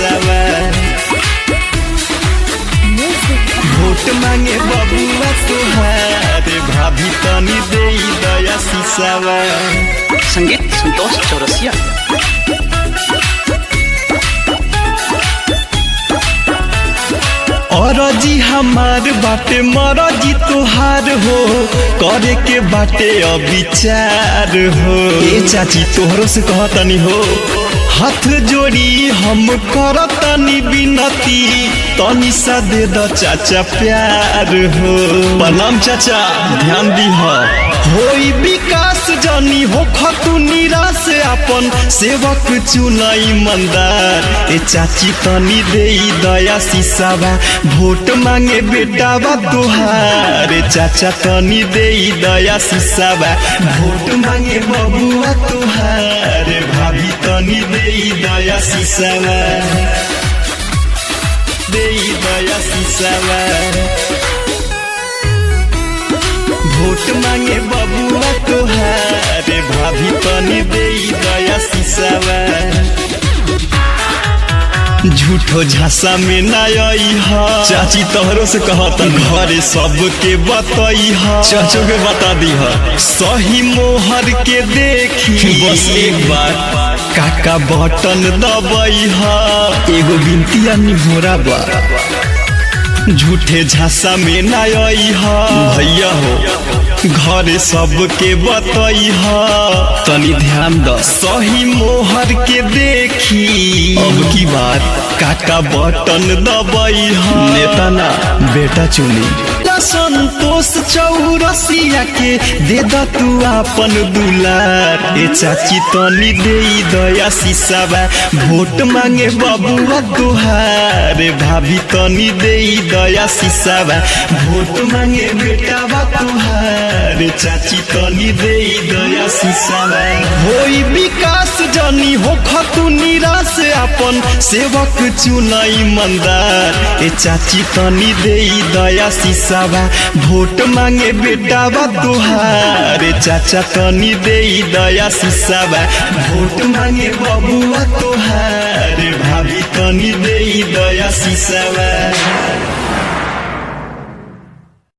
शीशावा vote मांगे बबुआ तोहारे भाभी तनी दे दया शीशावा। संगीत संतोष चौरसिया। औरजी हमार बाटे मरजी तोहार हो करे के बाटे अविचार हो। ए चाची तोहरो से कहतनी हो हाथ जोड़ी हम करतनी बिनती तनी सा दे द चाचा प्यार हो। प्रणाम चाचा ध्यान दीह होई विकास जानी हो खतु निराश अपन सेवक चुनाई मंदार। ए चाची तनी दे दया शीशावा वोट मांगे बेटावा तोहार। चाचा तनी दे दया शीशावा वोट मांगे बबुआ तोहार भाभी तनी दे दया शीशावा दे दया शीशावा वोट मांगे बबुआ तोहार भाभी तनी दे दया शीशावा। झूठो झांसा में ना आई हा चाची तोहरो से कहता घरे सबके बताई हा चाचो के बता दी हा सही मोहर के देखी बस एक बार काका बटन दबाई हा। एगो बिनती आनी भोरा बा झूठे झांसा में ना आई हा भैया हो घरे सबके बताई हा तनी ध्यान द सही मोहर के देखी अब की बार काका बटन दबाई हा। नेता ना बेटा चुनी संतोष चौरसिया के दे द तू अपन दुलार। ए चाची तनी दे दया शीशावा वोट मांगे बबुआ तोहार भाभी तनी दे दया शीशावा वोट मांगे बेटावा तोहार। चाची तनी दे दया शीशावा होई विकास जानी हो खतु निराश अपन सेवक चुनाई मंदार। ए चाची तनी दे दया शीशावा वोट मांगे बेटावा तोहार। चाचा तनी दे दया शीशावा वोट मांगे बबुआ तोहार भाभी तनी दे दया शीशावा।